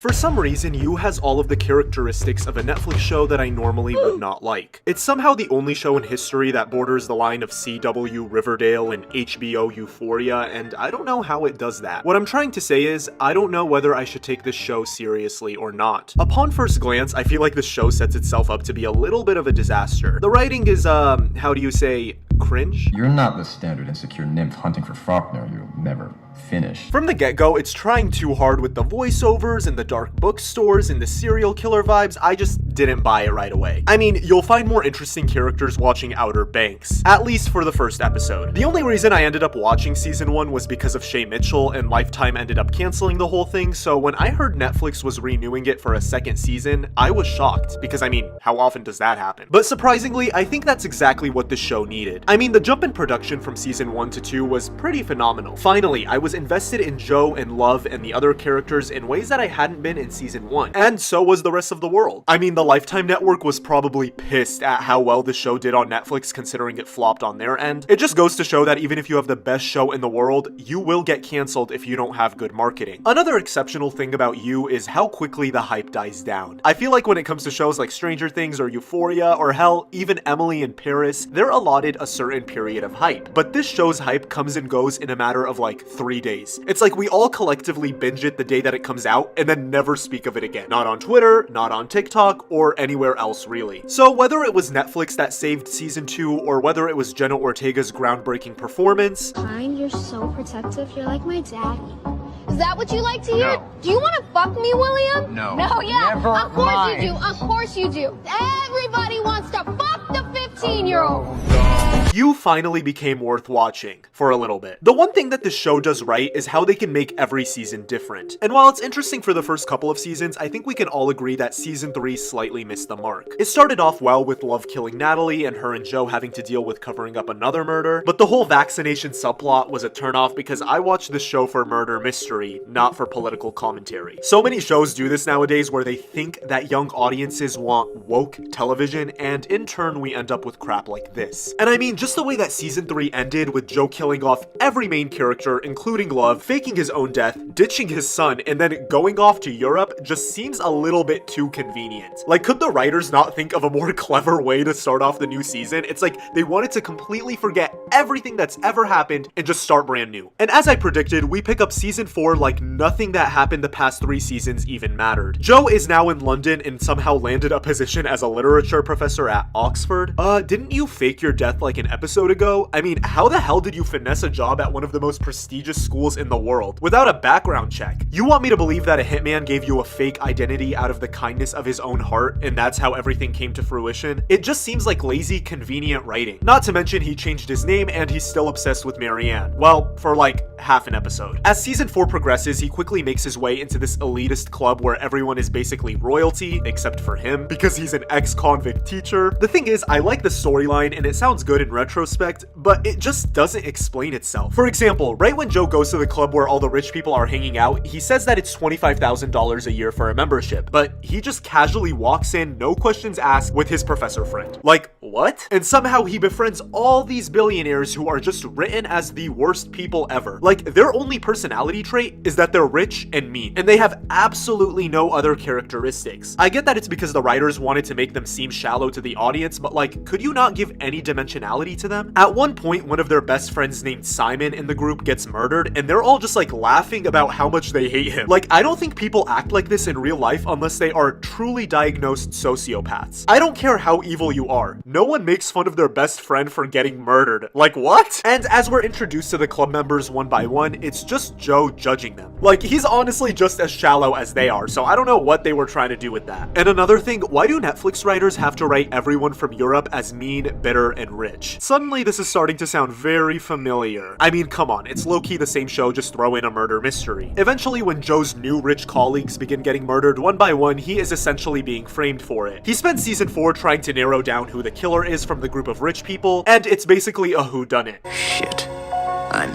For some reason, You has all of the characteristics of a Netflix show that I normally would not like. It's somehow the only show in history that borders the line of CW, Riverdale, and HBO Euphoria, and I don't know how it does that. What I'm trying to say is, I don't know whether I should take this show seriously or not. Upon first glance, I feel like this show sets itself up to be a little bit of a disaster. The writing is, how do you say, cringe? You're not the standard insecure nymph hunting for Faulkner. You'll never finish. From the get-go, it's trying too hard with the voiceovers and the dark bookstores and the serial killer vibes. I just didn't buy it right away. I mean, you'll find more interesting characters watching Outer Banks, at least for the first episode. The only reason I ended up watching season 1 was because of Shay Mitchell, and Lifetime ended up canceling the whole thing, so when I heard Netflix was renewing it for a second season, I was shocked, because I mean, how often does that happen? But surprisingly, I think that's exactly what this show needed. I mean, the jump in production from season 1 to 2 was pretty phenomenal. Finally, I was invested in Joe and Love and the other characters in ways that I hadn't been in season 1, and so was the rest of the world. I mean, the Lifetime network was probably pissed at how well the show did on Netflix considering it flopped on their end. It just goes to show that even if you have the best show in the world, you will get canceled if you don't have good marketing. Another exceptional thing about You is how quickly the hype dies down. I feel like when it comes to shows like Stranger Things or Euphoria, or hell, even Emily in Paris, they're allotted a certain period of hype. But this show's hype comes and goes in a matter of like 3 days. It's like we all collectively binge it the day that it comes out and then never speak of it again. Not on Twitter, not on TikTok, or anywhere else really. So whether it was Netflix that saved season 2 or whether it was Jenna Ortega's groundbreaking performance, Kind, you're so protective. You're like my daddy. Is that what you like to hear? No. Do you want to fuck me, William? No. No, yeah. Never of course mind. you do. Of course you do. Everybody wants to fuck the 15-year-old. You finally became worth watching for a little bit. The one thing that this show does right is how they can make every season different. And while it's interesting for the first couple of seasons, I think we can all agree that season 3 slightly missed the mark. It started off well with Love killing Natalie and her and Joe having to deal with covering up another murder, but the whole vaccination subplot was a turnoff because I watched this show for murder mystery, not for political commentary. So many shows do this nowadays where they think that young audiences want woke television, and in turn we end up with crap like this. And I mean, just the way that season 3 ended with Joe killing off every main character, including Love, faking his own death, ditching his son, and then going off to Europe just seems a little bit too convenient. Like, could the writers not think of a more clever way to start off the new season? It's like they wanted to completely forget everything that's ever happened and just start brand new. And as I predicted, we pick up season 4 like nothing that happened the past 3 seasons even mattered. Joe is now in London and somehow landed a position as a literature professor at Oxford. Didn't you fake your death like an episode ago? I mean, how the hell did you finesse a job at one of the most prestigious schools in the world without a background check? You want me to believe that a hitman gave you a fake identity out of the kindness of his own heart and that's how everything came to fruition? It just seems like lazy, convenient writing. Not to mention he changed his name and he's still obsessed with Marianne. Well, for like half an episode. As season 4 progresses, he quickly makes his way into this elitist club where everyone is basically royalty, except for him, because he's an ex-convict teacher. The thing is, I like the storyline and it sounds good in retrospect, but it just doesn't explain itself. For example, right when Joe goes to the club where all the rich people are hanging out, he says that it's $25,000 a year for a membership, but he just casually walks in, no questions asked, with his professor friend. Like, what? And somehow he befriends all these billionaires who are just written as the worst people ever. Like, their only personality trait is that they're rich and mean, and they have absolutely no other characteristics. I get that it's because the writers wanted to make them seem shallow to the audience, but like, could you not give any dimensionality to them? At one point, one of their best friends named Simon in the group gets murdered, and they're all just like laughing about how much they hate him. Like, I don't think people act like this in real life unless they are truly diagnosed sociopaths. I don't care how evil you are. No one makes fun of their best friend for getting murdered. Like, what? And as we're introduced to the club members one by one, it's just Joe judging them. Like, he's honestly just as shallow as they are, so I don't know what they were trying to do with that. And another thing, why do Netflix writers have to write everyone from Europe as mean, bitter, and rich? Suddenly this is starting to sound very familiar. I mean, come on, it's low-key the same show, just throw in a murder mystery. Eventually, when Joe's new rich colleagues begin getting murdered one by one, he is essentially being framed for it. He spends season 4 trying to narrow down who the killer is from the group of rich people, and it's basically a whodunit. Shit. I'm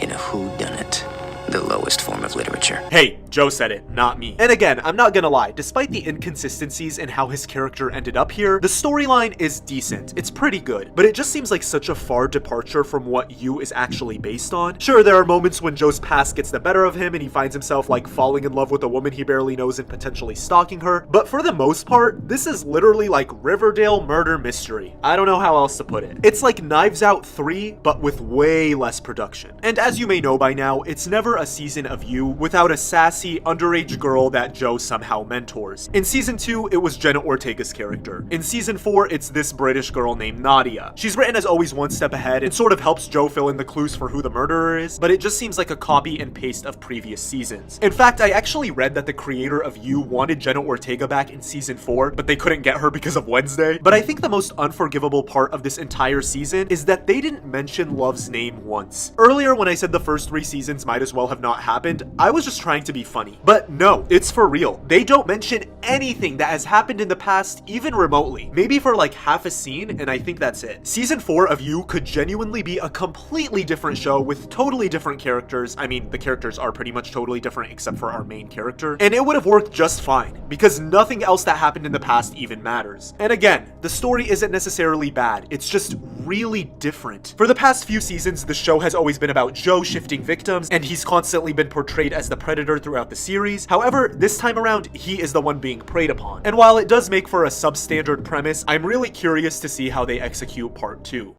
in a whodunit, the lowest form of literature. future. Hey, Joe said it, not me. And again, I'm not gonna lie, despite the inconsistencies in how his character ended up here, the storyline is decent. It's pretty good, but it just seems like such a far departure from what You is actually based on. Sure, there are moments when Joe's past gets the better of him and he finds himself like falling in love with a woman he barely knows and potentially stalking her, but for the most part, this is literally like Riverdale murder mystery. I don't know how else to put it. It's like Knives Out 3, but with way less production. And as you may know by now, it's never a season of You without a sassy, underage girl that Joe somehow mentors. In season 2, it was Jenna Ortega's character. In season 4, it's this British girl named Nadia. She's written as always one step ahead and sort of helps Joe fill in the clues for who the murderer is, but it just seems like a copy and paste of previous seasons. In fact, I actually read that the creator of You wanted Jenna Ortega back in season 4, but they couldn't get her because of Wednesday. But I think the most unforgivable part of this entire season is that they didn't mention Love's name once. Earlier, when I said the first 3 seasons might as well have not happened, I was just trying to be funny. But no, it's for real. They don't mention anything that has happened in the past, even remotely. Maybe for like half a scene, and I think that's it. Season 4 of You could genuinely be a completely different show with totally different characters. I mean, the characters are pretty much totally different except for our main character, and it would have worked just fine, because nothing else that happened in the past even matters. And again, the story isn't necessarily bad, it's just really different. For the past few seasons, the show has always been about Joe shifting victims, and he's constantly been portrayed as the predator throughout the series. However, this time around, he is the one being preyed upon. And while it does make for a substandard premise, I'm really curious to see how they execute part 2.